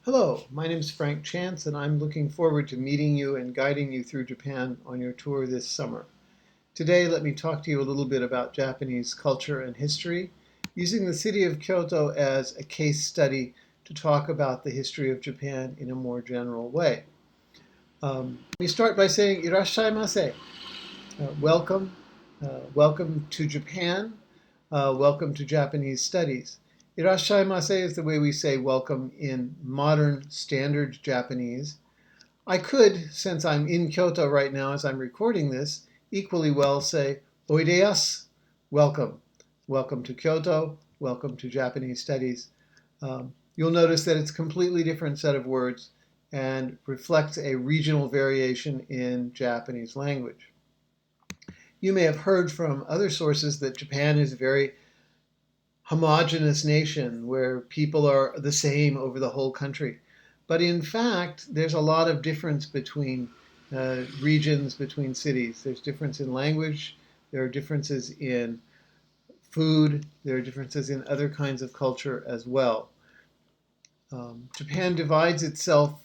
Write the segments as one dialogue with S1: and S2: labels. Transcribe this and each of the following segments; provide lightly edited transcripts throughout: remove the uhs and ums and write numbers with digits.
S1: Hello, my name is Frank Chance, and I'm looking forward to meeting you and guiding you through Japan on your tour this summer. Today, let me talk to you a little bit about Japanese culture and history, using the city of Kyoto as a case study to talk about the history of Japan in a more general way. Let me start by saying irashaimase, welcome, welcome to Japan, welcome to Japanese studies. Irashaimase is the way we say welcome in modern standard Japanese. I could, since I'm in Kyoto right now as I'm recording this, equally well say oideyasu, welcome. Welcome to Kyoto, welcome to Japanese studies. You'll notice that it's a completely different set of words and reflects a regional variation in Japanese language. You may have heard from other sources that Japan is a very homogeneous nation where people are the same over the whole country. But in fact, there's a lot of difference between regions, between cities. There's difference in language, there are differences in food, there are differences in other kinds of culture as well. Japan divides itself,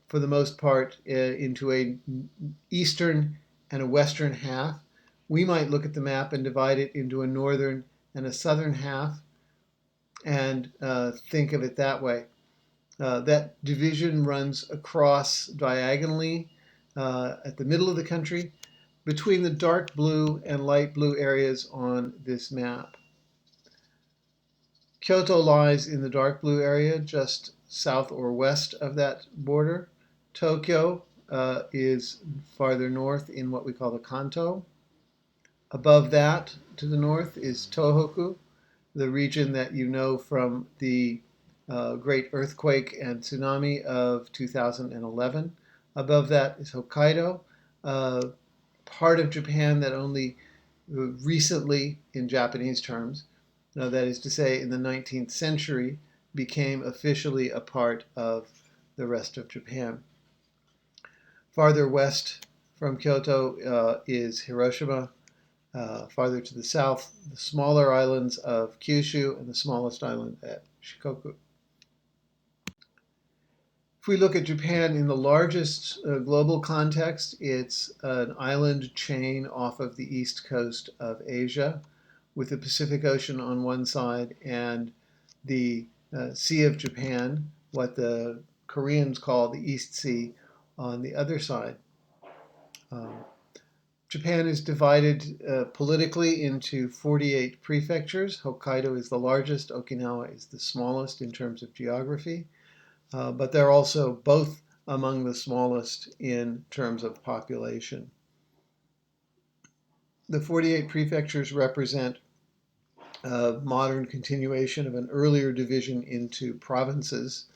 S1: for the most part, into an eastern and a western half. We might look at the map and divide it into a northern and a southern half and think of it that way. That division runs across diagonally at the middle of the country between the dark blue and light blue areas on this map. Kyoto lies in the dark blue area just south or west of that border. Tokyo is farther north in what we call the Kanto. Above that, to the north, is Tohoku, the region that you know from the great earthquake and tsunami of 2011. Above that is Hokkaido, part of Japan that only recently, in Japanese terms, that is to say in the 19th century, became officially a part of the rest of Japan. Farther west from Kyoto is Hiroshima. Farther to the south, the smaller islands of Kyushu and the smallest island at Shikoku. If we look at Japan in the largest global context, it's an island chain off of the east coast of Asia, with the Pacific Ocean on one side and the Sea of Japan, what the Koreans call the East Sea, on the other side. Japan is divided politically into 48 prefectures. Hokkaido is the largest, Okinawa is the smallest in terms of geography, but they're also both among the smallest in terms of population. The 48 prefectures represent a modern continuation of an earlier division into provinces.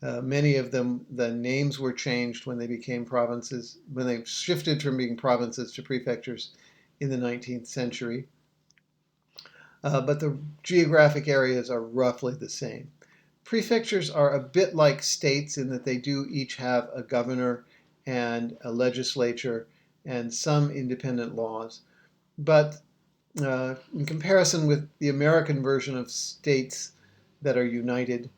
S1: Many of them, the names were changed when they became provinces, when they shifted from being provinces to prefectures in the 19th century. But the geographic areas are roughly the same. Prefectures are a bit like states in that they do each have a governor and a legislature and some independent laws. But in comparison with the American version of states that are united,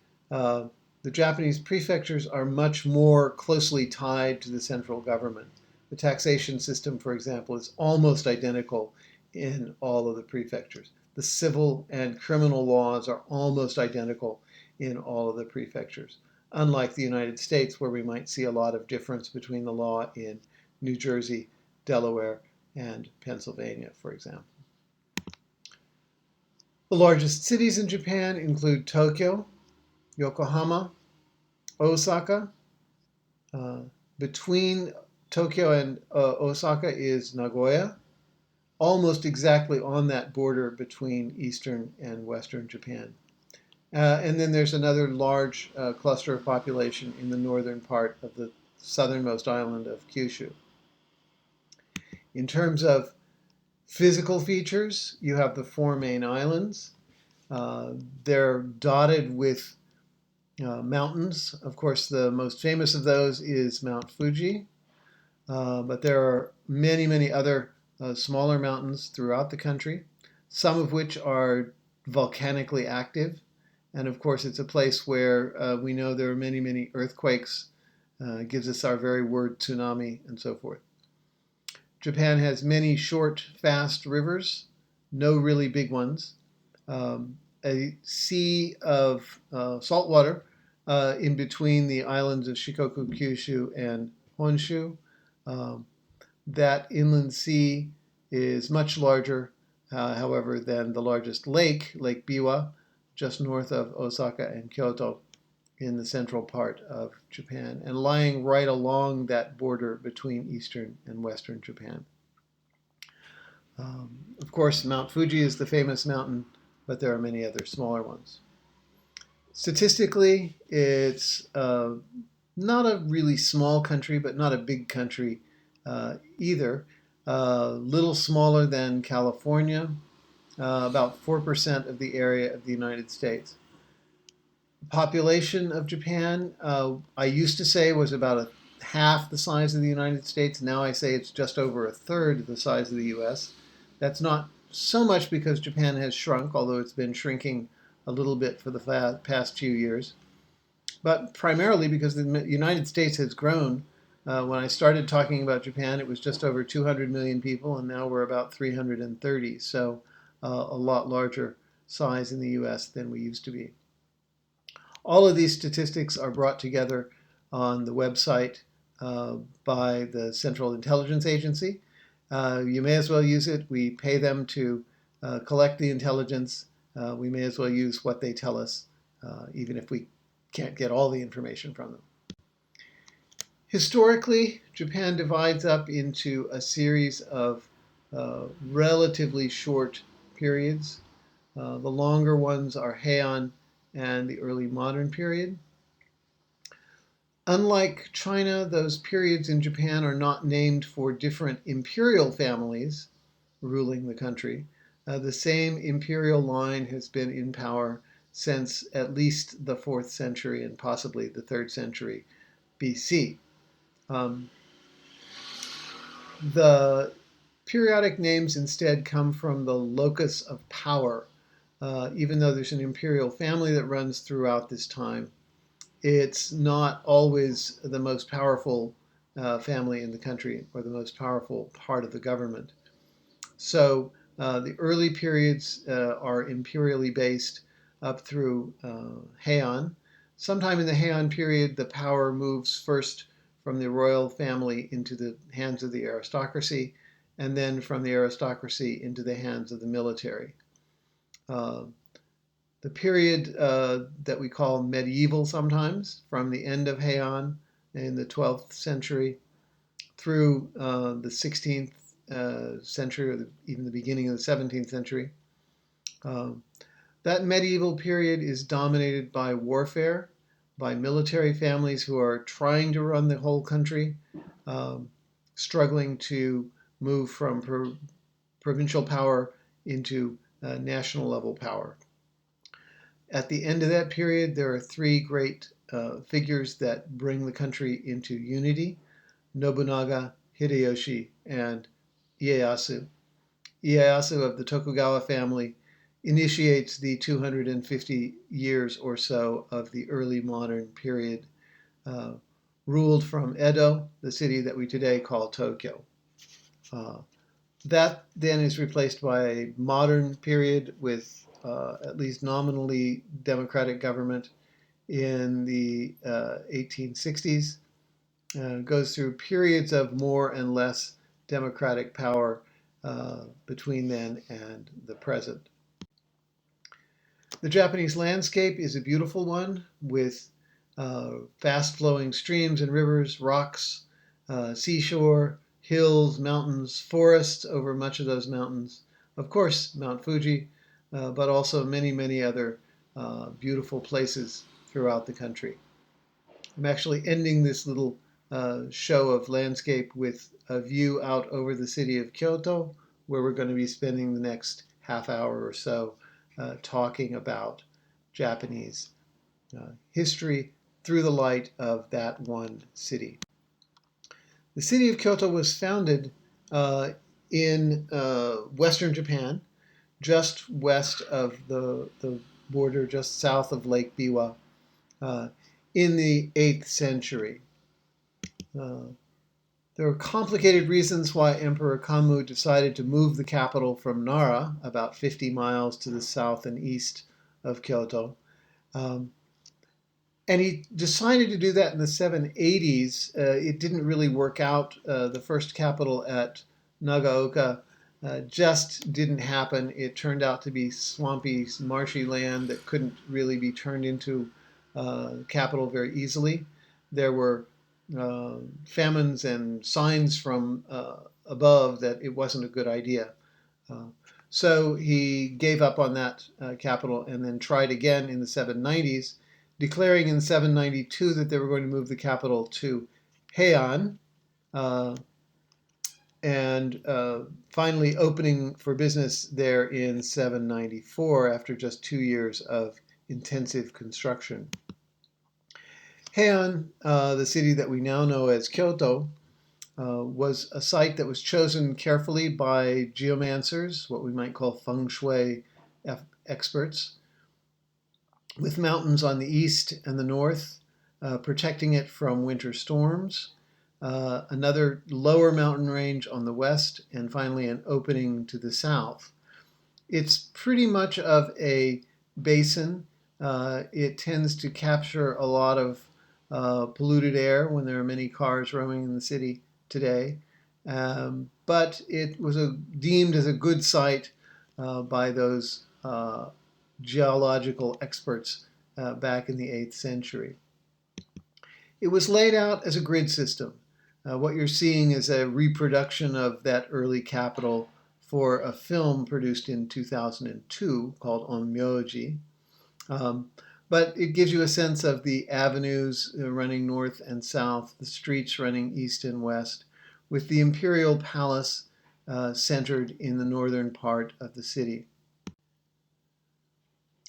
S1: the Japanese prefectures are much more closely tied to the central government. The taxation system, for example, is almost identical in all of the prefectures. The civil and criminal laws are almost identical in all of the prefectures, unlike the United States, where we might see a lot of difference between the law in New Jersey, Delaware, and Pennsylvania, for example. The largest cities in Japan include Tokyo, Yokohama, Osaka. Between Tokyo and Osaka is Nagoya, almost exactly on that border between eastern and western Japan. And then there's another large cluster of population in the northern part of the southernmost island of Kyushu. In terms of physical features, you have the four main islands. They're dotted with mountains. Of course, the most famous of those is Mount Fuji, but there are many, many other smaller mountains throughout the country, some of which are volcanically active And of course, it's a place where we know there are many, many earthquakes. It gives us our very word tsunami and so forth. Japan has many short, fast rivers, no really big ones. A sea of salt water in between the islands of Shikoku, Kyushu, and Honshu. Um, that inland sea is much larger, however, than the largest lake, Lake Biwa, just north of Osaka and Kyoto in the central part of Japan, and lying right along that border between eastern and western Japan. Of course, Mount Fuji is the famous mountain, but there are many other smaller ones. Statistically, it's not a really small country, but not a big country either. Little smaller than California, about 4% of the area of the United States. The population of Japan, I used to say was about half the size of the United States. Now I say it's just over a third the size of the US. That's not so much because Japan has shrunk, although it's been shrinking a little bit for the past few years, but primarily because the United States has grown. When I started talking about Japan, it was just over 200 million people, and now we're about 330, so a lot larger size in the US than we used to be. All of these statistics are brought together on the website by the Central Intelligence Agency. You may as well use it. We pay them to collect the intelligence. We may as well use what they tell us, even if we can't get all the information from them. Historically, Japan divides up into a series of relatively short periods. The longer ones are Heian and the early modern period. Unlike China, those periods in Japan are not named for different imperial families ruling the country. The same imperial line has been in power since at least the 4th century and possibly the 3rd century BC. The periodic names instead come from the locus of power. Even though there's an imperial family that runs throughout this time, it's not always the most powerful family in the country or the most powerful part of the government. So the early periods are imperially based up through Heian. Sometime in the Heian period, the power moves first from the royal family into the hands of the aristocracy, and then from the aristocracy into the hands of the military. The period that we call medieval sometimes, from the end of Heian in the 12th century through the 16th century, or even the beginning of the 17th century. That medieval period is dominated by warfare, by military families who are trying to run the whole country, struggling to move from provincial power into national level power. At the end of that period, there are 3 great figures that bring the country into unity: Nobunaga, Hideyoshi, and Ieyasu. Ieyasu of the Tokugawa family initiates the 250 years or so of the early modern period, ruled from Edo, the city that we today call Tokyo. That then is replaced by a modern period with at least nominally democratic government in the 1860s. Goes through periods of more and less democratic power between then and the present. The Japanese landscape is a beautiful one with fast-flowing streams and rivers, rocks, seashore, hills, mountains, forests over much of those mountains. Of course, Mount Fuji, but also many, many other beautiful places throughout the country. I'm actually ending this little show of landscape with a view out over the city of Kyoto, where we're going to be spending the next half hour or so talking about Japanese history through the light of that one city. The city of Kyoto was founded in western Japan, just west of the border just south of Lake Biwa in the 8th century. There were complicated reasons why Emperor Kammu decided to move the capital from Nara, about 50 miles to the south and east of Kyoto. And he decided to do that in the 780s. It didn't really work out. The first capital at Nagaoka just didn't happen. It turned out to be swampy, marshy land that couldn't really be turned into capital very easily. There were famines and signs from above that it wasn't a good idea. So he gave up on that capital and then tried again in the 790s, declaring in 792 that they were going to move the capital to Heian, and finally opening for business there in 794 after just 2 years of intensive construction. Heian, the city that we now know as Kyoto, was a site that was chosen carefully by geomancers, what we might call feng shui experts, with mountains on the east and the north, protecting it from winter storms, another lower mountain range on the west, and finally an opening to the south. It's pretty much of a basin. It tends to capture a lot of polluted air when there are many cars roaming in the city today. But it was deemed as a good site by those geological experts back in the 8th century. It was laid out as a grid system. What you're seeing is a reproduction of that early capital for a film produced in 2002 called Onmyoji. But it gives you a sense of the avenues running north and south, the streets running east and west, with the Imperial Palace centered in the northern part of the city.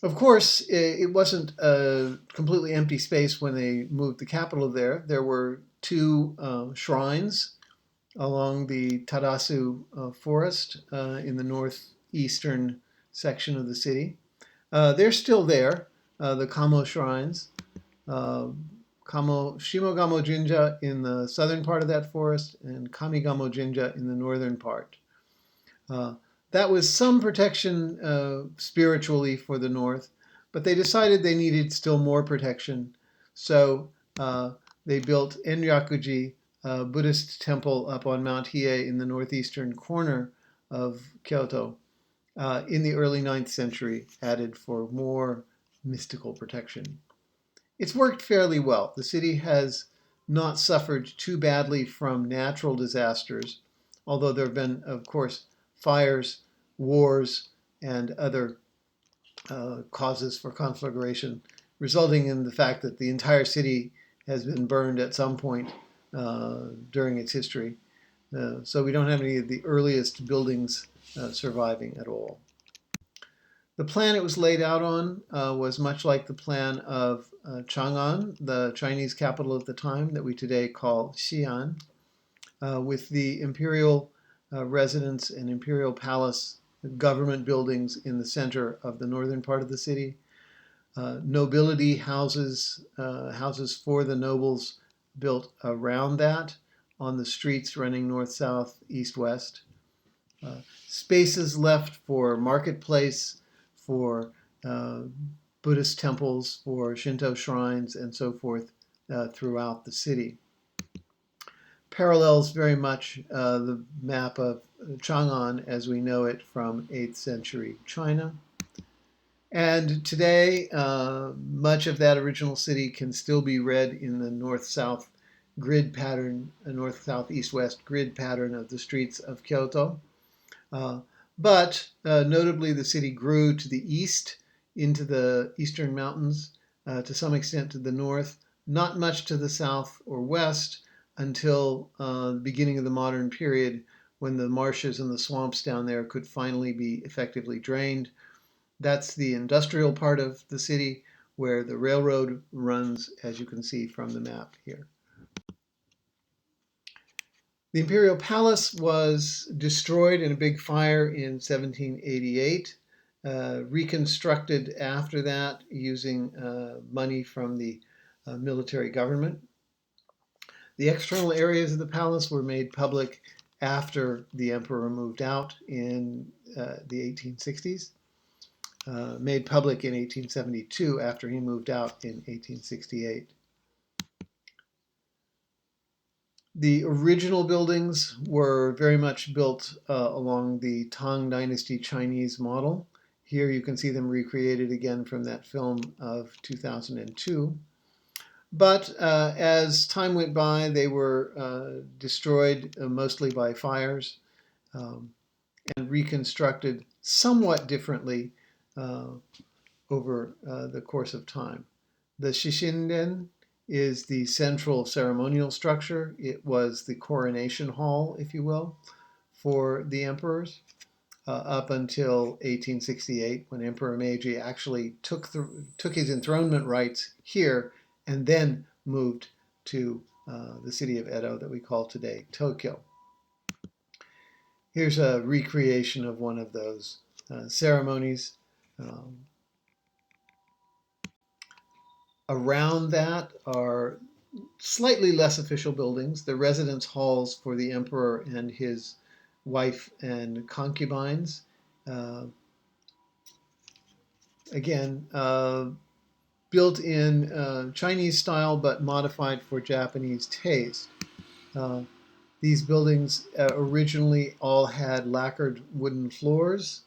S1: Of course, it wasn't a completely empty space when they moved the capital there. There were 2 shrines along the Tadasu forest in the northeastern section of the city. They're still there, the Kamo shrines. Shimogamo Jinja in the southern part of that forest and Kamigamo Jinja in the northern part. That was some protection spiritually for the north, but they decided they needed still more protection. So they built Enryakuji, a Buddhist temple up on Mount Hiei in the northeastern corner of Kyoto in the early 9th century, added for more mystical protection. It's worked fairly well. The city has not suffered too badly from natural disasters, although there have been, of course, fires, wars, and other causes for conflagration, resulting in the fact that the entire city has been burned at some point during its history. So we don't have any of the earliest buildings surviving at all. The plan it was laid out on was much like the plan of Chang'an, the Chinese capital at the time that we today call Xi'an, with the imperial residence and imperial palace government buildings in the center of the northern part of the city. Nobility houses, houses for the nobles built around that on the streets running north, south, east, west. Spaces left for marketplace, for Buddhist temples, for Shinto shrines, and so forth throughout the city. Parallels very much the map of Chang'an as we know it from 8th century China. And today, much of that original city can still be read in the north-south grid pattern, north-south, east-west grid pattern of the streets of Kyoto. But notably, the city grew to the east into the eastern mountains, to some extent to the north, not much to the south or west until the beginning of the modern period when the marshes and the swamps down there could finally be effectively drained. That's the industrial part of the city where the railroad runs, as you can see from the map here. The Imperial Palace was destroyed in a big fire in 1788, reconstructed after that using money from the military government. The external areas of the palace were made public after the emperor moved out in the 1860s, made public in 1872 after he moved out in 1868. The original buildings were very much built along the Tang Dynasty Chinese model. Here you can see them recreated again from that film of 2002. But as time went by, they were destroyed mostly by fires and reconstructed somewhat differently uh, over the course of time. The Shishinden is the central ceremonial structure. It was the coronation hall, if you will, for the emperors up until 1868, when Emperor Meiji actually took his enthronement rights here and then moved to the city of Edo that we call today Tokyo. Here's a recreation of one of those ceremonies. Um, Around that are slightly less official buildings, the residence halls for the emperor and his wife and concubines. Uh, again, built in Chinese style but modified for Japanese taste. Uh, these buildings originally all had lacquered wooden floors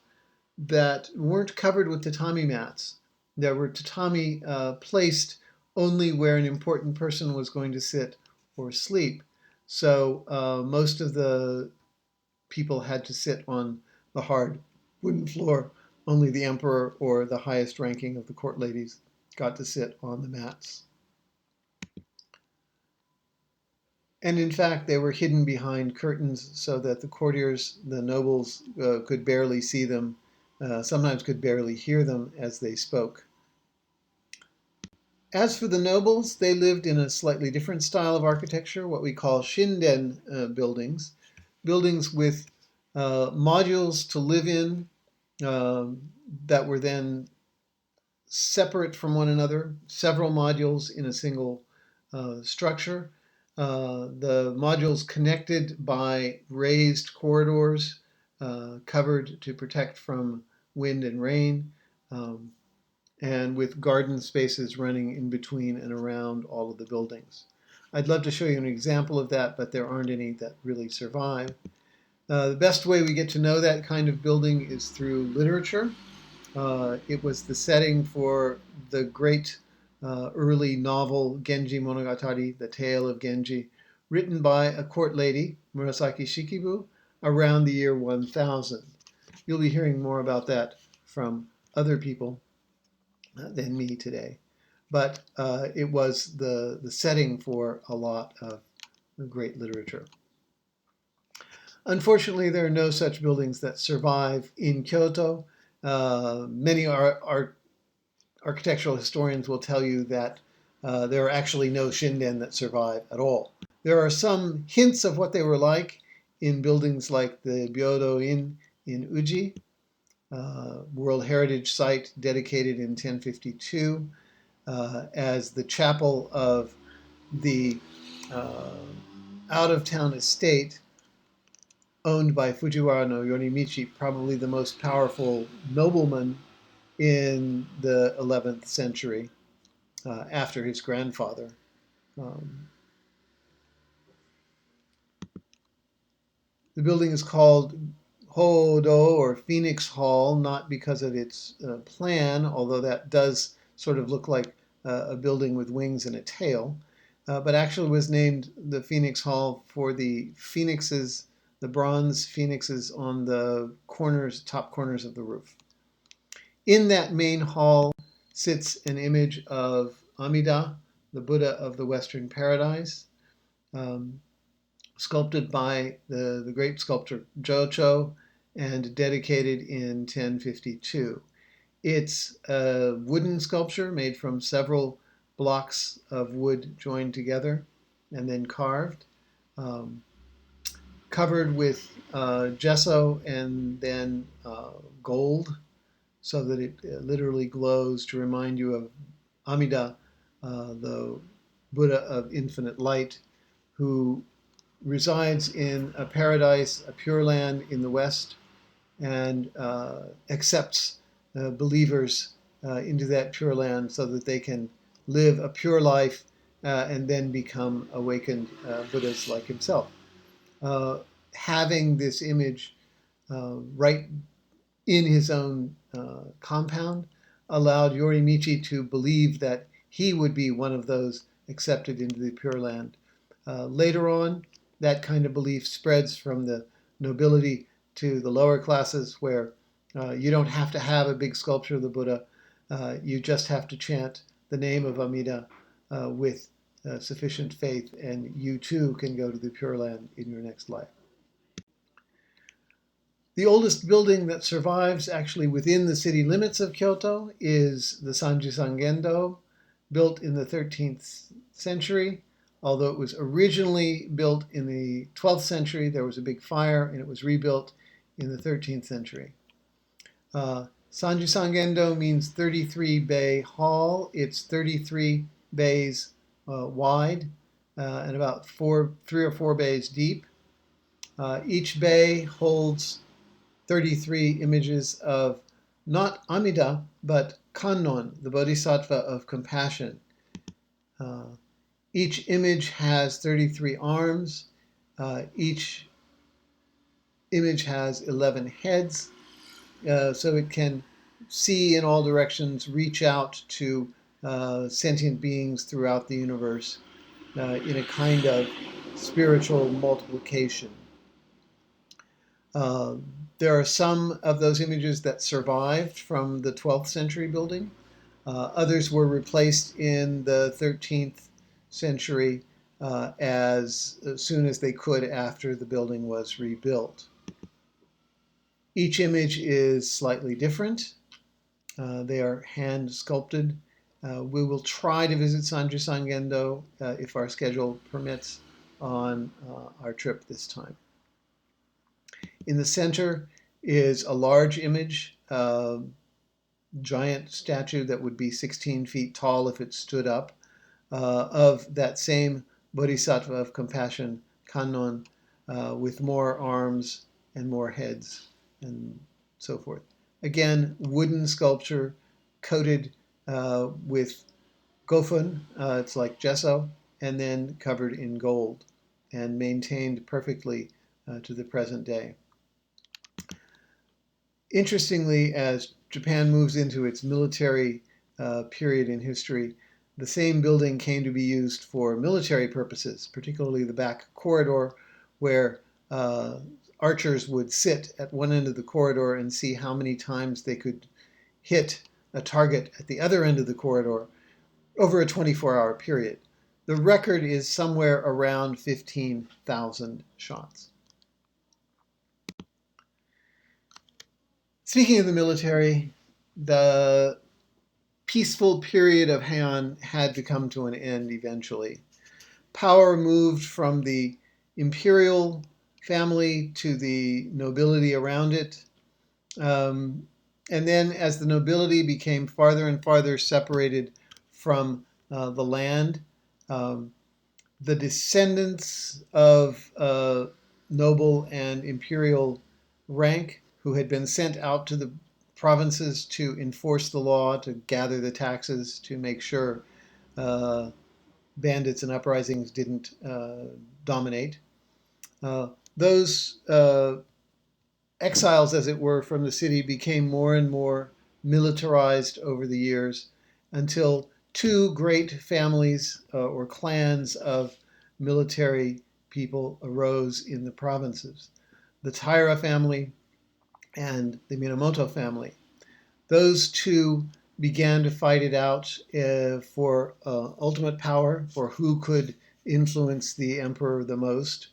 S1: that weren't covered with tatami mats. There were tatami placed only where an important person was going to sit or sleep. So most of the people had to sit on the hard wooden floor. Only the emperor or the highest ranking of the court ladies got to sit on the mats. And in fact, they were hidden behind curtains so that the courtiers, the nobles, could barely see them, sometimes could barely hear them as they spoke. As for the nobles, they lived in a slightly different style of architecture, what we call shinden buildings, buildings with modules to live in that were then separate from one another, several modules in a single structure. The modules connected by raised corridors covered to protect from wind and rain, and with garden spaces running in between and around all of the buildings. I'd love to show you an example of that, but there aren't any that really survive. The best way we get to know that kind of building is through literature. It was the setting for the great early novel Genji Monogatari, The Tale of Genji, written by a court lady, Murasaki Shikibu, around the year 1000. You'll be hearing more about that from other people than me today. But it was the setting for a lot of great literature. Unfortunately, there are no such buildings that survive in Kyoto. Many architectural historians will tell you that there are actually no shinden that survive at all. There are some hints of what they were like in buildings like the Byodo Inn in Uji, World Heritage Site dedicated in 1052 as the chapel of the uh, out-of-town estate owned by Fujiwara no Yorimichi, probably the most powerful nobleman in the 11th century after his grandfather. Um, the building is called Hodo or Phoenix Hall, not because of its plan, although that does sort of look like a building with wings and a tail, but actually was named the Phoenix Hall for the phoenixes, the bronze phoenixes on the corners, top corners of the roof. In that main hall sits an image of Amida, the Buddha of the Western Paradise, um, sculpted by the great sculptor Jocho and dedicated in 1052. It's a wooden sculpture made from several blocks of wood joined together and then carved, um, covered with gesso and then gold so that it literally glows to remind you of Amida, the Buddha of infinite light, who resides in a paradise, a pure land in the West, and accepts believers into that pure land so that they can live a pure life and then become awakened Buddhas like himself. Uh, Having this image right in his own compound allowed Yorimichi to believe that he would be one of those accepted into the Pure Land. Later on, that kind of belief spreads from the nobility to the lower classes, where you don't have to have a big sculpture of the Buddha. You just have to chant the name of Amida with sufficient faith, and you too can go to the Pure Land in your next life. The oldest building that survives actually within the city limits of Kyoto is the Sanjusan Gendo, built in the 13th century. Although it was originally built in the 12th century, there was a big fire and it was rebuilt in the 13th century. Sanjusan Gendo means 33 bay hall. It's 33 bays wide and about 3 or 4 bays deep. Each bay holds 33 images of not Amida, but Kannon, the Bodhisattva of compassion. Each image has 33 arms. Each image has 11 heads, so it can see in all directions, reach out to sentient beings throughout the universe in a kind of spiritual multiplication. There are some of those images that survived from the 12th century building. Others were replaced in the 13th century as soon as they could after the building was rebuilt. Each image is slightly different. They are hand sculpted. We will try to visit Sanjusan Gendo if our schedule permits on our trip this time. In the center is a large image, giant statue that would be 16 feet tall if it stood up, of that same Bodhisattva of compassion, Kannon, with more arms and more heads and so forth. Again, wooden sculpture coated with gofun, it's like gesso, and then covered in gold and maintained perfectly to the present day. Interestingly, as Japan moves into its military period in history, the same building came to be used for military purposes, particularly the back corridor, where archers would sit at one end of the corridor and see how many times they could hit a target at the other end of the corridor over a 24-hour period. The record is somewhere around 15,000 shots. Speaking of the military, the peaceful period of Heian had to come to an end eventually. Power moved from the imperial family to the nobility around it. And then as the nobility became farther and farther separated from the land, the descendants of noble and imperial rank who had been sent out to the provinces to enforce the law, to gather the taxes, to make sure bandits and uprisings didn't dominate. Those exiles, as it were, from the city became more and more militarized over the years until two great families or clans of military people arose in the provinces: the Taira family and the Minamoto family. Those two began to fight it out for ultimate power, for who could influence the emperor the most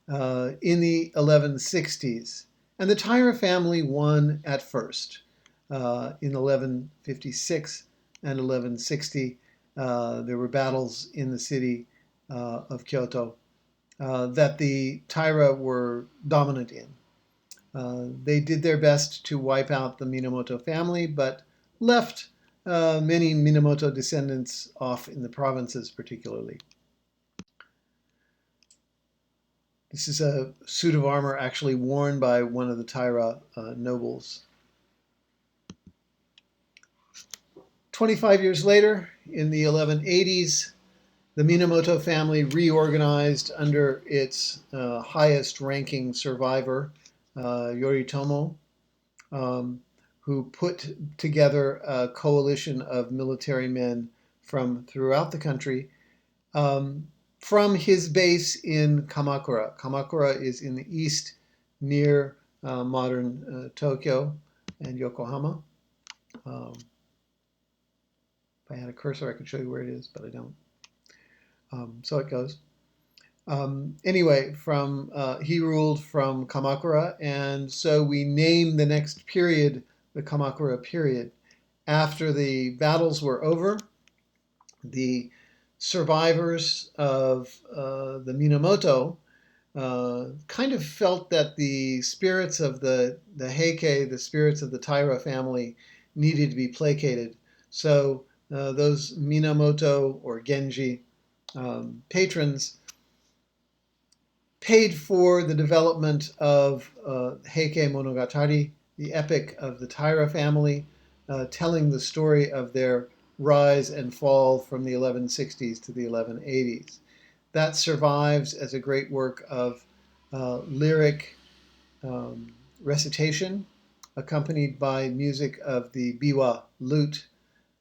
S1: in the 1160s. And the Taira family won at first in 1156 and 1160. There were battles in the city of Kyoto that the Taira were dominant in. They did their best to wipe out the Minamoto family, but left many Minamoto descendants off in the provinces particularly. This is a suit of armor actually worn by one of the Taira nobles. 25 years later, in the 1180s, the Minamoto family reorganized under its highest ranking survivor, Yoritomo, who put together a coalition of military men from throughout the country, from his base in Kamakura. Kamakura is in the east near modern Tokyo and Yokohama. If I had a cursor, I could show you where it is, but I don't. So it goes. Anyway, he ruled from Kamakura, and so we name the next period the Kamakura period. After the battles were over, the survivors of the Minamoto kind of felt that the spirits of the Heike, the spirits of the Taira family, needed to be placated. So those Minamoto or Genji patrons paid for the development of Heike Monogatari, the epic of the Taira family, telling the story of their rise and fall from the 1160s to the 1180s. That survives as a great work of lyric recitation, accompanied by music of the biwa lute,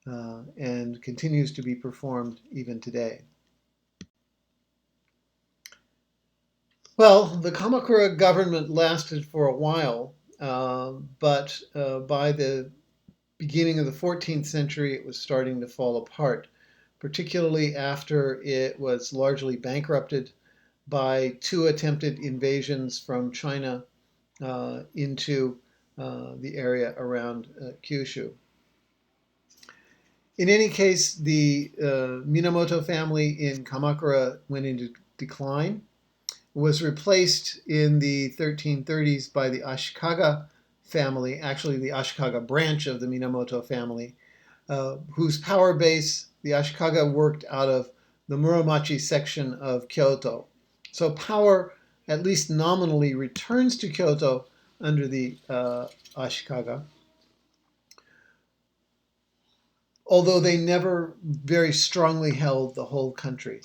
S1: and continues to be performed even today. Well, the Kamakura government lasted for a while, but by the beginning of the 14th century, it was starting to fall apart, particularly after it was largely bankrupted by two attempted invasions from China into the area around Kyushu. In any case, the Minamoto family in Kamakura went into decline, was replaced in the 1330s by the Ashikaga family, actually the Ashikaga branch of the Minamoto family, whose power base, the Ashikaga, worked out of the Muromachi section of Kyoto. So power, at least nominally, returns to Kyoto under the Ashikaga, although they never very strongly held the whole country.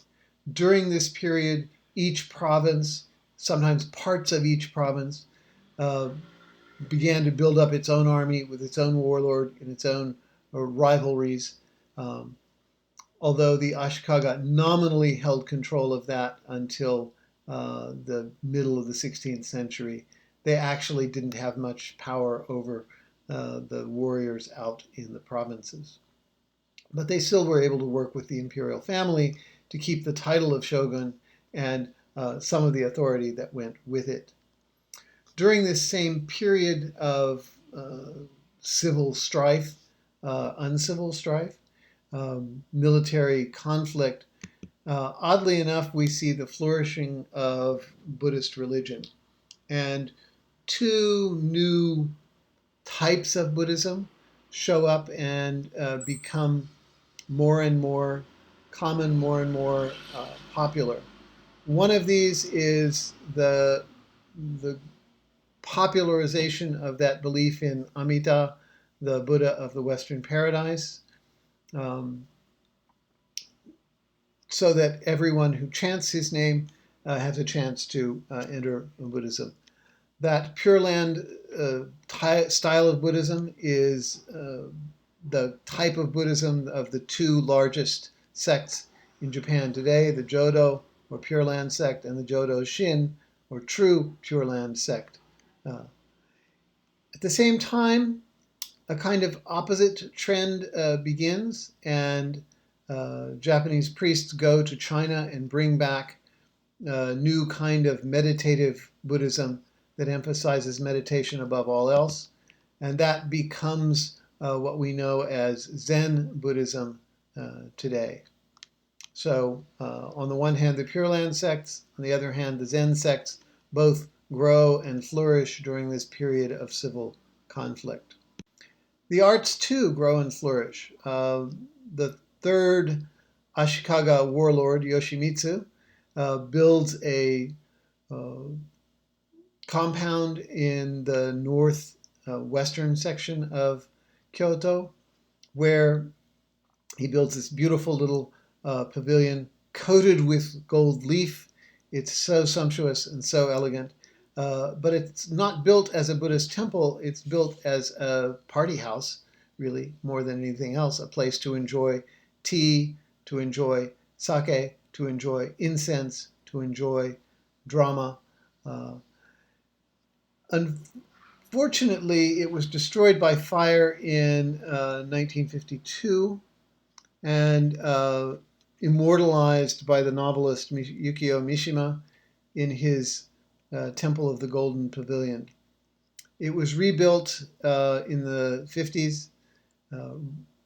S1: During this period, each province, sometimes parts of each province, began to build up its own army with its own warlord and its own rivalries, although the Ashikaga nominally held control of that until the middle of the 16th century. They actually didn't have much power over the warriors out in the provinces. But they still were able to work with the imperial family to keep the title of shogun and some of the authority that went with it. During this same period of civil strife, uncivil strife, military conflict, oddly enough, we see the flourishing of Buddhist religion. And two new types of Buddhism show up and become more and more common, more and more popular. One of these is the popularization of that belief in Amida, the Buddha of the Western Paradise, so that everyone who chants his name has a chance to enter Buddhism. That Pure Land style of Buddhism is the type of Buddhism of the two largest sects in Japan today, the Jodo, or Pure Land sect, and the Jodo Shin, or True Pure Land sect. At the same time, a kind of opposite trend begins, and Japanese priests go to China and bring back a new kind of meditative Buddhism that emphasizes meditation above all else, and that becomes what we know as Zen Buddhism today. So on the one hand, the Pure Land sects, on the other hand, the Zen sects, both grow and flourish during this period of civil conflict. The arts, too, grow and flourish. The third Ashikaga warlord, Yoshimitsu, builds a compound in the northwestern section of Kyoto, where he builds this beautiful little pavilion coated with gold leaf. It's so sumptuous and so elegant. But it's not built as a Buddhist temple. It's built as a party house, really, more than anything else, a place to enjoy tea, to enjoy sake, to enjoy incense, to enjoy drama. Unfortunately, it was destroyed by fire in 1952 and immortalized by the novelist Yukio Mishima in his Temple of the Golden Pavilion. It was rebuilt in the 50s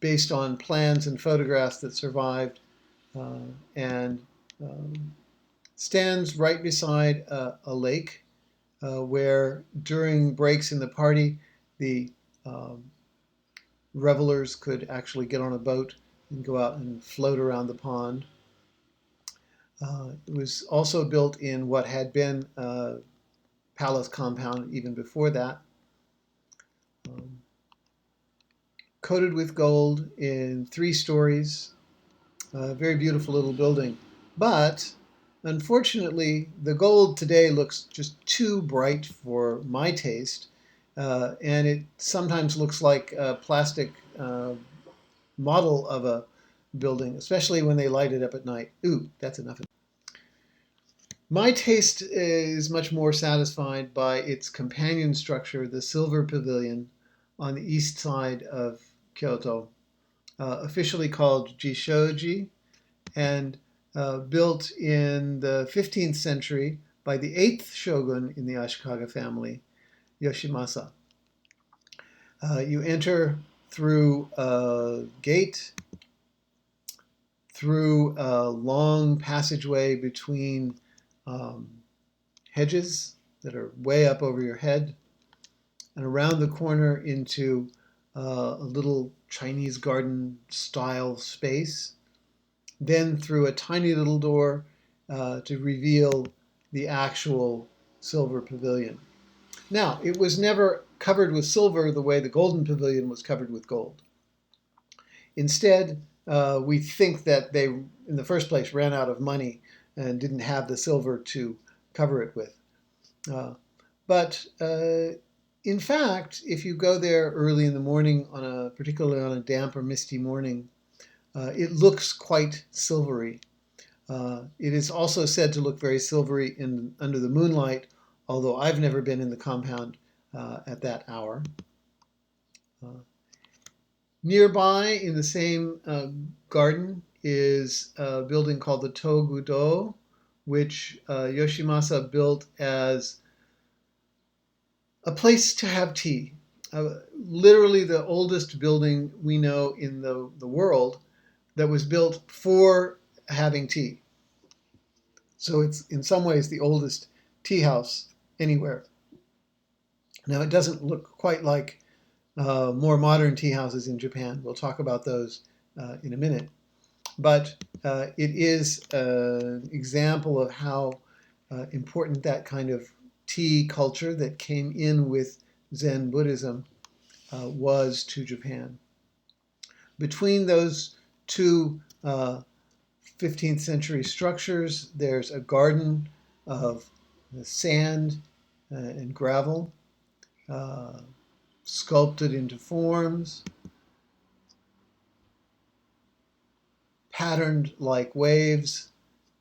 S1: based on plans and photographs that survived and stands right beside a lake where during breaks in the party, the revelers could actually get on a boat and go out and float around the pond. It was also built in what had been a palace compound even before that. Coated with gold in 3 stories. A very beautiful little building. But unfortunately, the gold today looks just too bright for my taste. And it sometimes looks like a plastic model of a building, especially when they light it up at night. Ooh, that's enough. My taste is much more satisfied by its companion structure, the Silver Pavilion, on the east side of Kyoto, officially called Jishoji, and built in the 15th century by the 8th shogun in the Ashikaga family, Yoshimasa. You enter through a gate, through a long passageway between hedges that are way up over your head, and around the corner into a little Chinese garden style space, then through a tiny little door to reveal the actual Silver Pavilion. Now, it was never covered with silver the way the Golden Pavilion was covered with gold. Instead, we think that they, in the first place, ran out of money and didn't have the silver to cover it with. But in fact, if you go there early in the morning, particularly on a damp or misty morning, it looks quite silvery. It is also said to look very silvery under the moonlight, although I've never been in the compound at that hour. Nearby, in the same garden, is a building called the Tokugawa, which Yoshimasa built as a place to have tea. Literally the oldest building we know in the world that was built for having tea. So it's in some ways the oldest tea house anywhere. Now it doesn't look quite like more modern tea houses in Japan. We'll talk about those in a minute. But it is an example of how important that kind of tea culture that came in with Zen Buddhism was to Japan. Between those two 15th century structures, there's a garden of sand and gravel, sculpted into forms, patterned like waves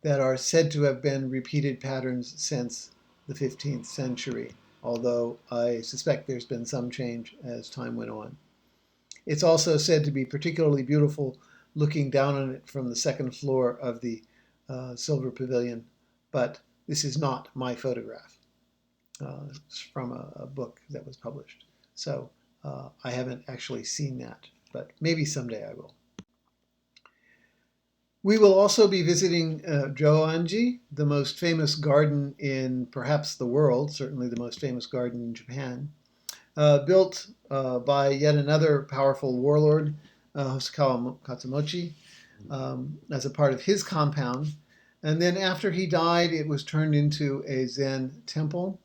S1: that are said to have been repeated patterns since the 15th century, although I suspect there's been some change as time went on. It's also said to be particularly beautiful looking down on it from the second floor of the Silver Pavilion, but this is not my photograph. It's from a book that was published. So I haven't actually seen that, but maybe someday I will. We will also be visiting Joanji, the most famous garden in perhaps the world, certainly the most famous garden in Japan, built by yet another powerful warlord, Hosokawa Katsumochi, as a part of his compound. And then after he died, it was turned into a Zen temple.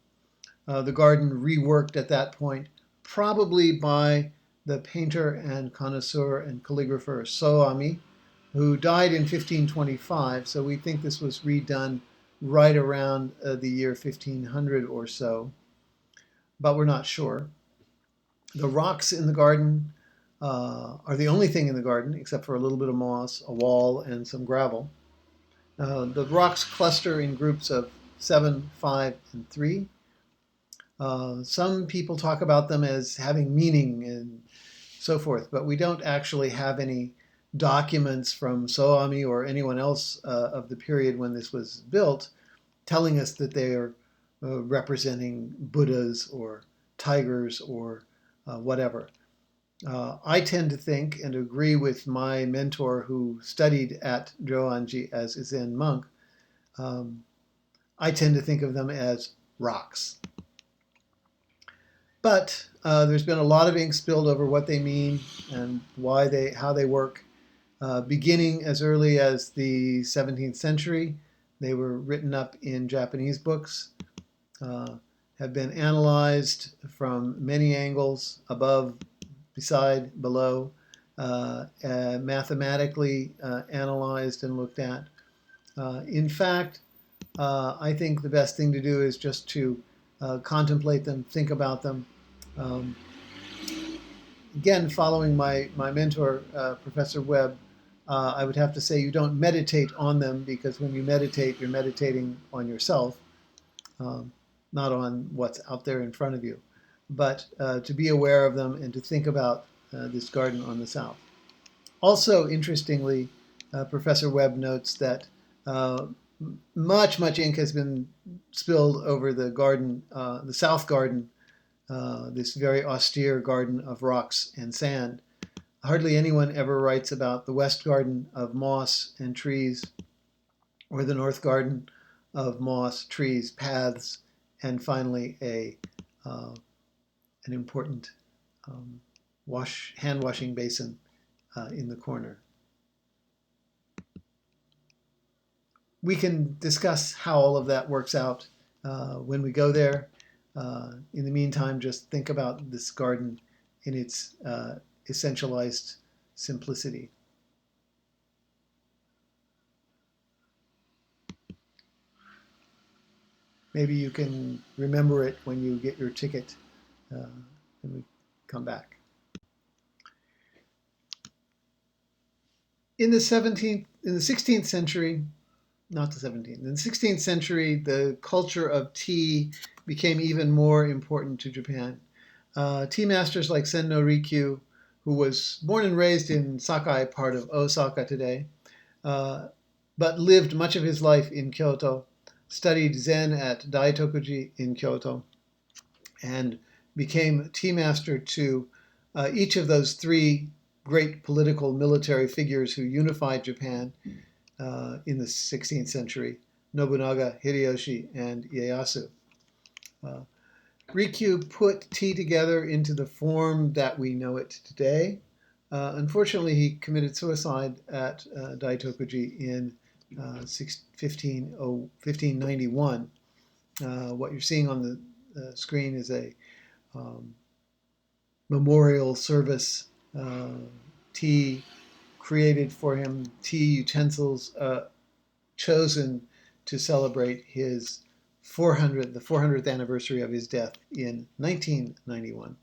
S1: The garden reworked at that point, probably by the painter and connoisseur and calligrapher Soami, who died in 1525. So we think this was redone right around the year 1500 or so, but we're not sure. The rocks in the garden are the only thing in the garden, except for a little bit of moss, a wall, and some gravel. The rocks cluster in groups of 7, 5, and 3. Some people talk about them as having meaning and so forth, but we don't actually have any documents from Soami or anyone else of the period when this was built telling us that they are representing Buddhas or tigers or whatever. I tend to think and agree with my mentor who studied at Joanji as a Zen monk. I tend to think of them as rocks. But there's been a lot of ink spilled over what they mean and how they work. Beginning as early as the 17th century, they were written up in Japanese books, have been analyzed from many angles, above, beside, below, mathematically analyzed and looked at. In fact, I think the best thing to do is just to contemplate them, think about them. Again, following my mentor, Professor Webb, I would have to say you don't meditate on them, because when you meditate, you're meditating on yourself, not on what's out there in front of you. But to be aware of them and to think about this garden on the south. Also, interestingly, Professor Webb notes that much ink has been spilled over the garden, the south garden, this very austere garden of rocks and sand. Hardly anyone ever writes about the west garden of moss and trees, or the north garden of moss, trees, paths, and finally an important hand washing basin in the corner. We can discuss how all of that works out when we go there. In the meantime, just think about this garden in its essentialized simplicity. Maybe you can remember it when you get your ticket and we come back. In the 16th century, not the 17th, in the 16th century, the culture of tea became even more important to Japan. Tea masters like Senno Rikyu, who was born and raised in Sakai, part of Osaka today, but lived much of his life in Kyoto, studied Zen at Daitokuji in Kyoto, and became tea master to each of those three great political military figures who unified Japan in the 16th century: Nobunaga, Hideyoshi, and Ieyasu. Rikyu put tea together into the form that we know it today. Unfortunately, he committed suicide at Daitokuji in 1591. What you're seeing on the screen is a memorial service, tea created for him, tea utensils chosen to celebrate his the 400th anniversary of his death in 1991.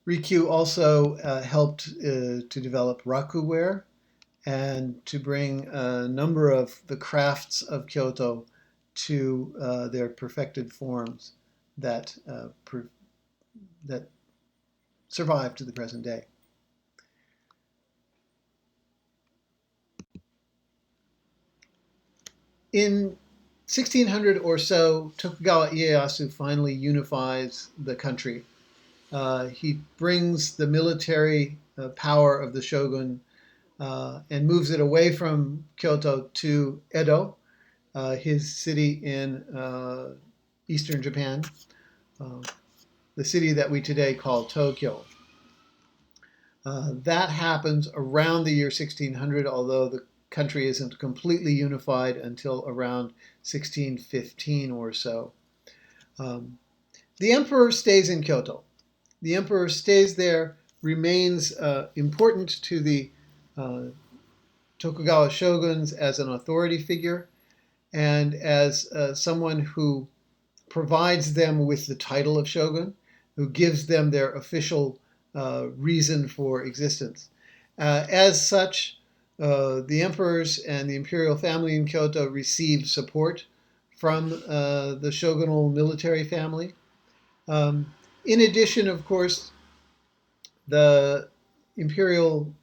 S1: Rikyu also helped to develop rakuware and to bring a number of the crafts of Kyoto to their perfected forms that survive to the present day. In 1600 or so, Tokugawa Ieyasu finally unifies the country. He brings the military power of the shogun and moves it away from Kyoto to Edo, his city in eastern Japan, uh, the city that we today call Tokyo. That happens around the year 1600, although the country isn't completely unified until around 1615 or so. The emperor stays in Kyoto. The emperor stays there, remains important to the Tokugawa shoguns as an authority figure and as someone who provides them with the title of shogun, who gives them their official reason for existence. As such, the emperors and the imperial family in Kyoto received support from the shogunal military family. In addition, of course, the imperial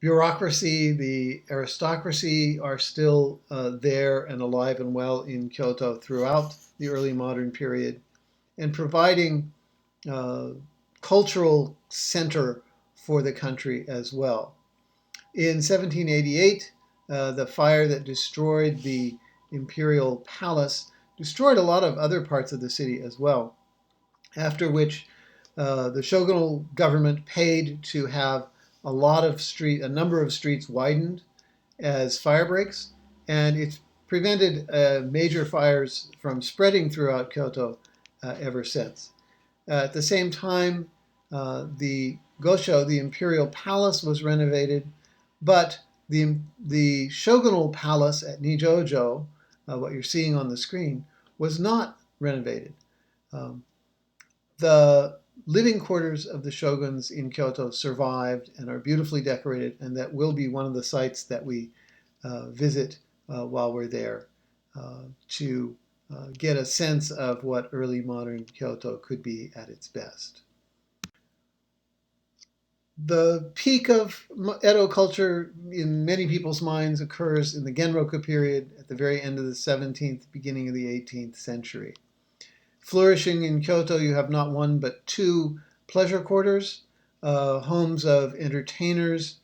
S1: bureaucracy, the aristocracy are still there and alive and well in Kyoto throughout the early modern period and providing cultural center for the country as well. In 1788, the fire that destroyed the imperial palace destroyed a lot of other parts of the city as well, after which the shogunal government paid to have a number of streets widened as fire breaks, and it's prevented major fires from spreading throughout Kyoto ever since. At the same time, the Gosho, the imperial palace, was renovated, but the shogunal palace at Nijojo, what you're seeing on the screen, was not renovated. The living quarters of the shoguns in Kyoto survived and are beautifully decorated, and that will be one of the sites that we visit while we're there to get a sense of what early modern Kyoto could be at its best. The peak of Edo culture in many people's minds occurs in the Genroku period at the very end of the 17th, beginning of the 18th century. Flourishing in Kyoto, you have not one but two pleasure quarters, homes of entertainers,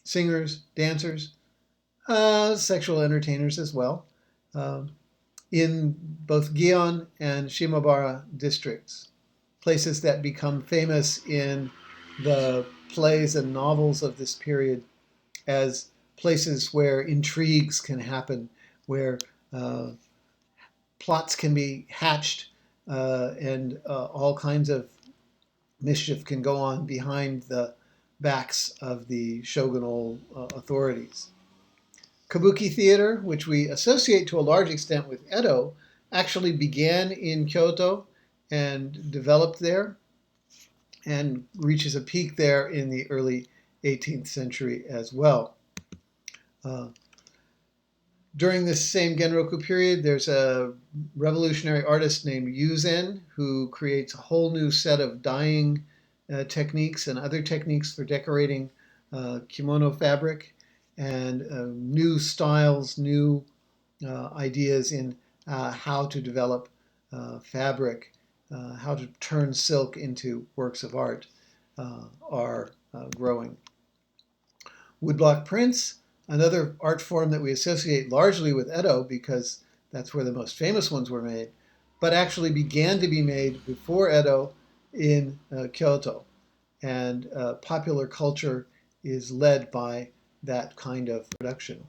S1: singers, dancers, sexual entertainers as well, in both Gion and Shimabara districts, places that become famous in the plays and novels of this period as places where intrigues can happen, where plots can be hatched, and all kinds of mischief can go on behind the backs of the shogunal authorities. Kabuki theater, which we associate to a large extent with Edo, actually began in Kyoto and developed there and reaches a peak there in the early 18th century as well. During this same Genroku period, there's a revolutionary artist named Zen who creates a whole new set of dyeing techniques and other techniques for decorating kimono fabric, and new styles, new ideas in how to develop fabric, how to turn silk into works of art are growing. Woodblock prints, another art form that we associate largely with Edo because that's where the most famous ones were made, but actually began to be made before Edo in Kyoto. And popular culture is led by that kind of production.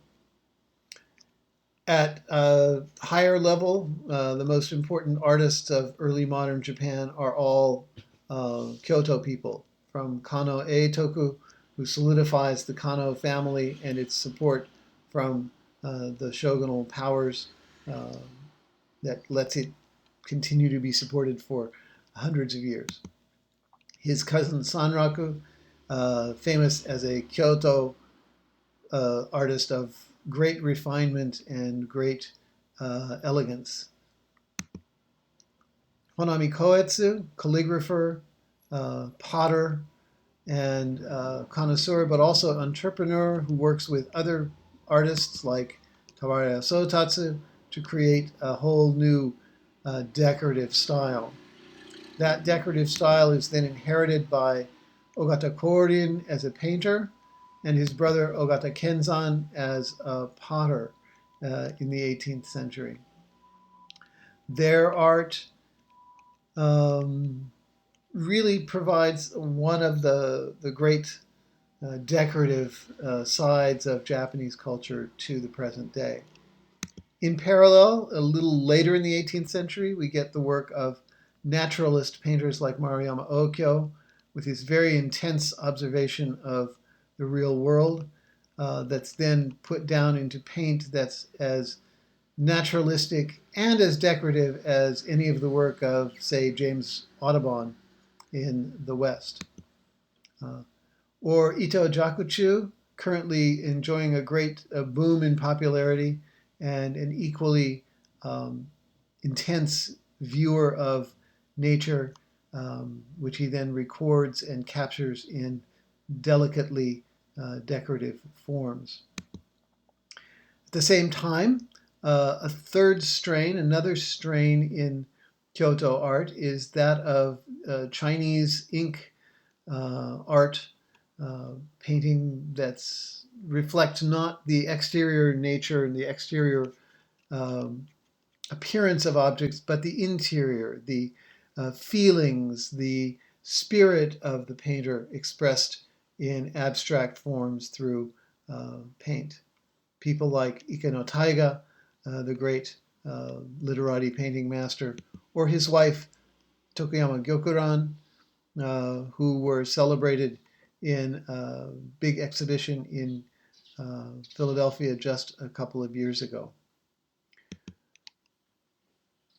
S1: At a higher level, the most important artists of early modern Japan are all Kyoto people, from Kano Eitoku, who solidifies the Kano family and its support from the shogunal powers that lets it continue to be supported for hundreds of years. His cousin Sanraku, famous as a Kyoto artist of great refinement and great elegance. Honami Koetsu, calligrapher, potter, and connoisseur, but also entrepreneur who works with other artists like Tawaraya Sotatsu to create a whole new decorative style. That decorative style is then inherited by Ogata Korin as a painter, and his brother Ogata Kenzan as a potter in the 18th century. Their art um, really provides one of the great decorative sides of Japanese culture to the present day. In parallel, a little later in the 18th century, we get the work of naturalist painters like Maruyama Okyo, with his very intense observation of the real world, that's then put down into paint that's as naturalistic and as decorative as any of the work of, say, James Audubon in the West. Uh, or Ito Jakuchu, currently enjoying a great boom in popularity and an equally intense viewer of nature, which he then records and captures in delicately decorative forms. At the same time, a third strain, another strain in Kyoto art, is that of Chinese ink art, painting that's reflects not the exterior nature and the exterior um, appearance of objects, but the interior, the feelings, the spirit of the painter expressed in abstract forms through paint. People like Ike no Taiga, the great literati painting master, or his wife Tokuyama Gyokuran, who were celebrated in a big exhibition in Philadelphia just a couple of years ago.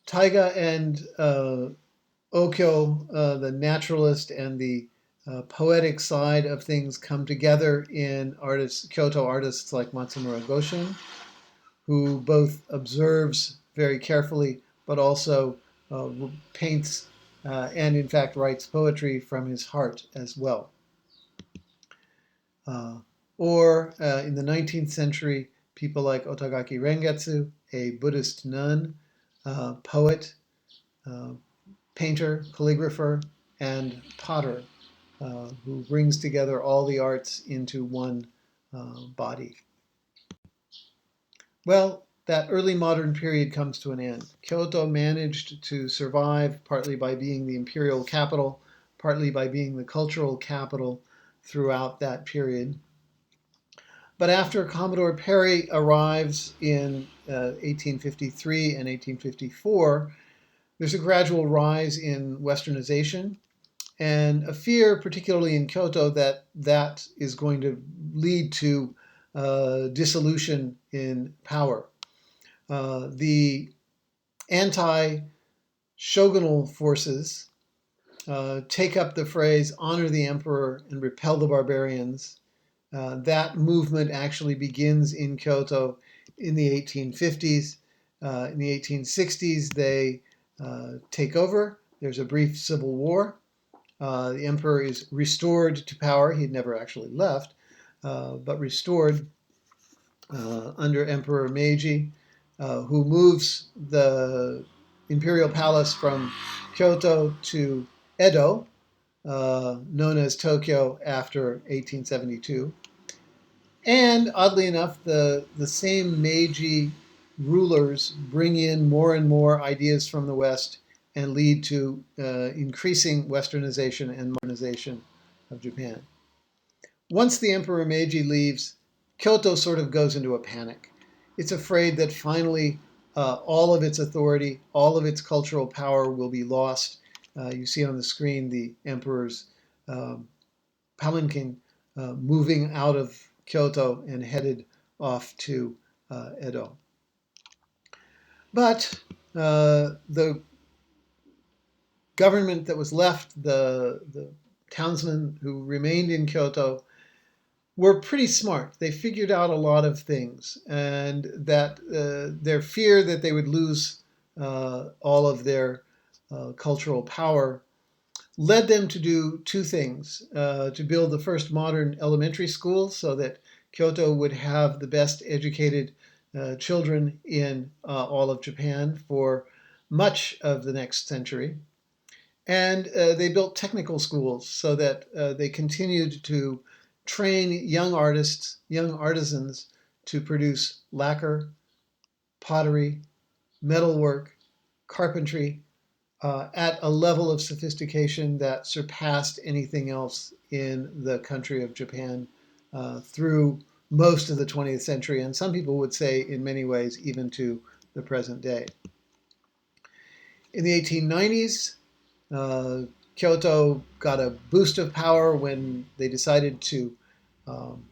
S1: Taiga and Okyo, the naturalist and the poetic side of things, come together in Kyoto artists like Matsumura Goshin, who both observes very carefully but also paints and in fact writes poetry from his heart as well. Or in the 19th century, people like Otagaki Rengetsu, a Buddhist nun, poet, painter, calligrapher, and potter, who brings together all the arts into one body. Well, that early modern period comes to an end. Kyoto managed to survive partly by being the imperial capital, partly by being the cultural capital throughout that period. But after Commodore Perry arrives in 1853 and 1854, there's a gradual rise in westernization and a fear, particularly in Kyoto, that that is going to lead to dissolution in power. The anti-shogunal forces take up the phrase honor the emperor and repel the barbarians. That movement actually begins in Kyoto in the 1850s. In the 1860s, they take over. There's a brief civil war. The emperor is restored to power. He'd never actually left, but restored under Emperor Meiji, who moves the imperial palace from Kyoto to Edo, known as Tokyo after 1872. And oddly enough, the same Meiji rulers bring in more and more ideas from the West and lead to increasing westernization and modernization of Japan. Once the Emperor Meiji leaves, Kyoto sort of goes into a panic. It's afraid that finally all of its authority, all of its cultural power will be lost. You see on the screen the Emperor's palanquin moving out of Kyoto and headed off to Edo. But the government that was left, the townsmen who remained in Kyoto, were pretty smart. They figured out a lot of things, and that their fear that they would lose all of their cultural power led them to do two things. To build the first modern elementary school so that Kyoto would have the best educated children in all of Japan for much of the next century. And they built technical schools so that they continued to train young artists, young artisans to produce lacquer, pottery, metalwork, carpentry, at a level of sophistication that surpassed anything else in the country of Japan through most of the 20th century, and some people would say in many ways even to the present day. In the 1890s, Kyoto got a boost of power when they decided to um,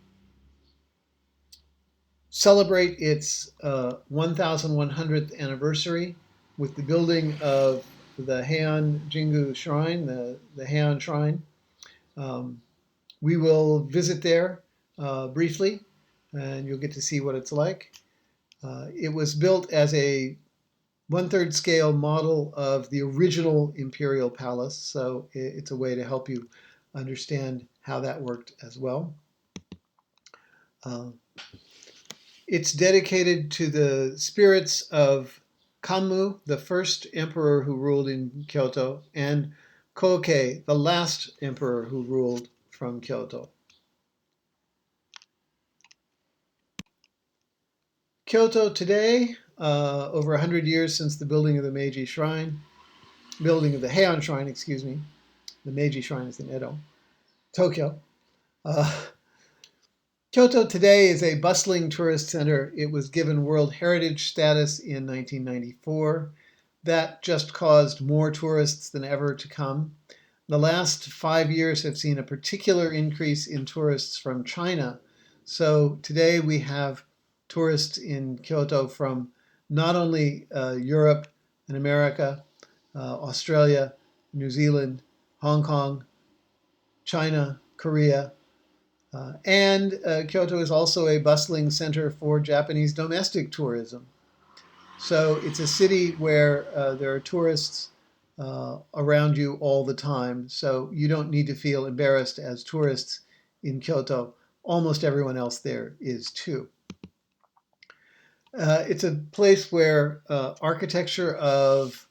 S1: celebrate its 1100th anniversary with the building of the Heian Jingu Shrine, the Heian Shrine. Um, we will visit there briefly, and you'll get to see what it's like. It was built as a one-third scale model of the original Imperial Palace, so it's a way to help you understand how that worked as well. Uh, it's dedicated to the spirits of Kanmu, the first emperor who ruled in Kyoto, and Koke, the last emperor who ruled from Kyoto. Kyoto today, over 100 years since the building of the Meiji Shrine, building of the Heian Shrine, excuse me. The Meiji Shrine is in Edo, Tokyo. Uh, Kyoto today is a bustling tourist center. It was given World Heritage status in 1994. That just caused more tourists than ever to come. The last 5 years have seen a particular increase in tourists from China. So today we have tourists in Kyoto from not only Europe and America, Australia, New Zealand, Hong Kong, China, Korea, and Kyoto is also a bustling center for Japanese domestic tourism. So it's a city where there are tourists around you all the time. So you don't need to feel embarrassed as tourists in Kyoto. Almost everyone else there is too. It's a place where architecture of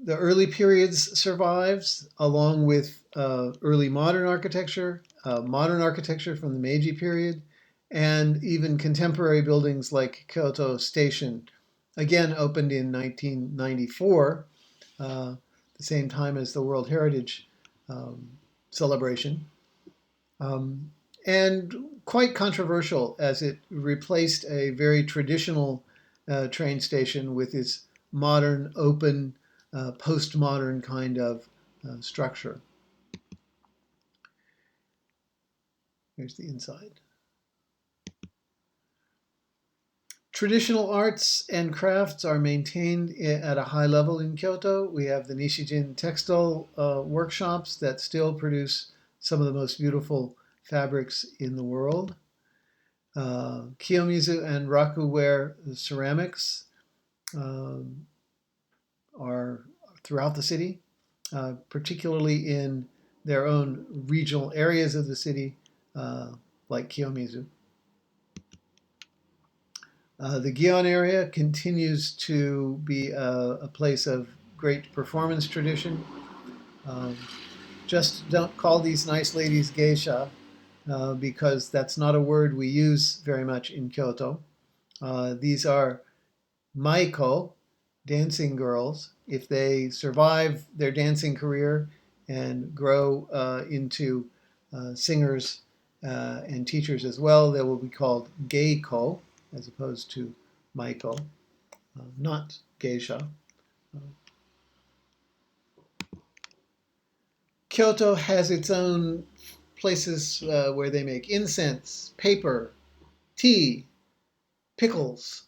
S1: the early periods survives, along with early modern architecture from the Meiji period, and even contemporary buildings like Kyoto Station, again opened in 1994, the same time as the World Heritage celebration, and quite controversial as it replaced a very traditional train station with its modern, open, postmodern kind of structure. Here's the inside. Traditional arts and crafts are maintained at a high level in Kyoto. We have the Nishijin textile workshops that still produce some of the most beautiful fabrics in the world. Kiyomizu and Rakuware ceramics are throughout the city, particularly in their own regional areas of the city, like Kiyomizu. The Gion area continues to be a place of great performance tradition. Um, just don't call these nice ladies geisha, because that's not a word we use very much in Kyoto. These are maiko, dancing girls. If they survive their dancing career and grow into singers and teachers as well, they will be called geiko as opposed to maiko, not geisha. Kyoto has its own places where they make incense, paper, tea, pickles,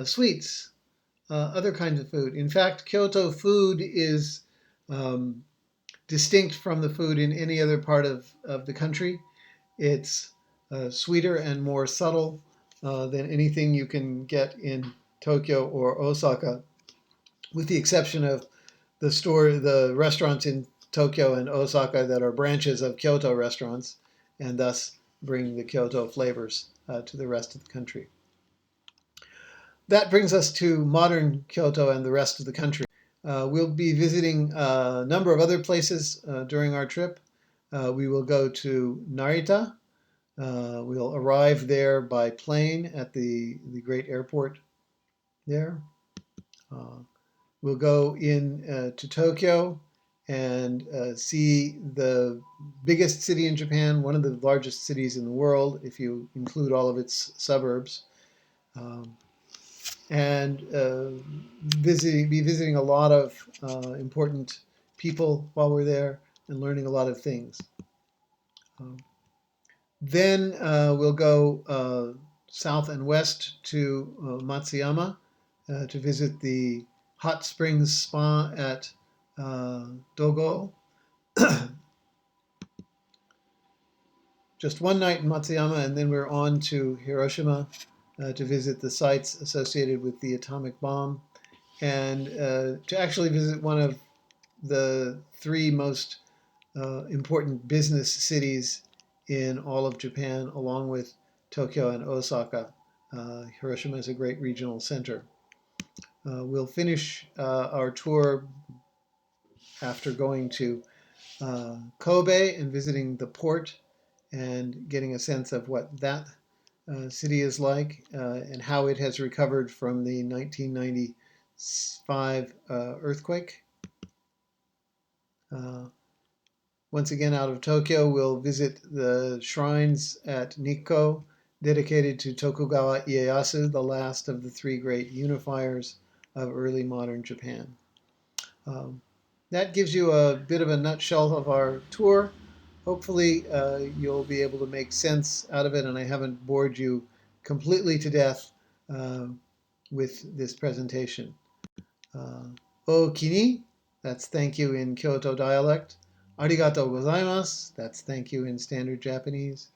S1: sweets, other kinds of food. In fact, Kyoto food is um, distinct from the food in any other part of the country. It's sweeter and more subtle than anything you can get in Tokyo or Osaka, with the exception of the restaurants in Tokyo and Osaka that are branches of Kyoto restaurants, and thus bring the Kyoto flavors to the rest of the country. That brings us to modern Kyoto and the rest of the country. We'll be visiting a number of other places during our trip. We will go to Narita. We'll arrive there by plane at the great airport there. We'll go in to Tokyo and see the biggest city in Japan, one of the largest cities in the world, if you include all of its suburbs, um, and be visiting a lot of important people while we're there and learning a lot of things. Um, then we'll go south and west to Matsuyama to visit the hot springs spa at Dogo. Just one night in Matsuyama, and then we're on to Hiroshima to visit the sites associated with the atomic bomb and to actually visit one of the three most important business cities in all of Japan, along with Tokyo and Osaka. Hiroshima is a great regional center. We'll finish our tour after going to Kobe and visiting the port and getting a sense of what that city is like and how it has recovered from the 1995 earthquake. Once again, out of Tokyo, we'll visit the shrines at Nikko, dedicated to Tokugawa Ieyasu, the last of the three great unifiers of early modern Japan. That gives you a bit of a nutshell of our tour. Hopefully, you'll be able to make sense out of it, and I haven't bored you completely to death with this presentation. O kini, that's thank you in Kyoto dialect. Arigatou gozaimasu, that's thank you in standard Japanese.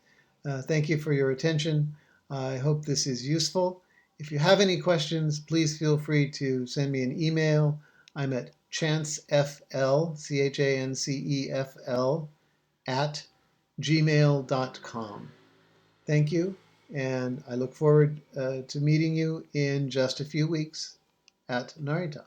S1: Thank you for your attention. I hope this is useful. If you have any questions, please feel free to send me an email. I'm at chancefl, CHANCEFL, at gmail.com. Thank you, and I look forward to meeting you in just a few weeks at Narita.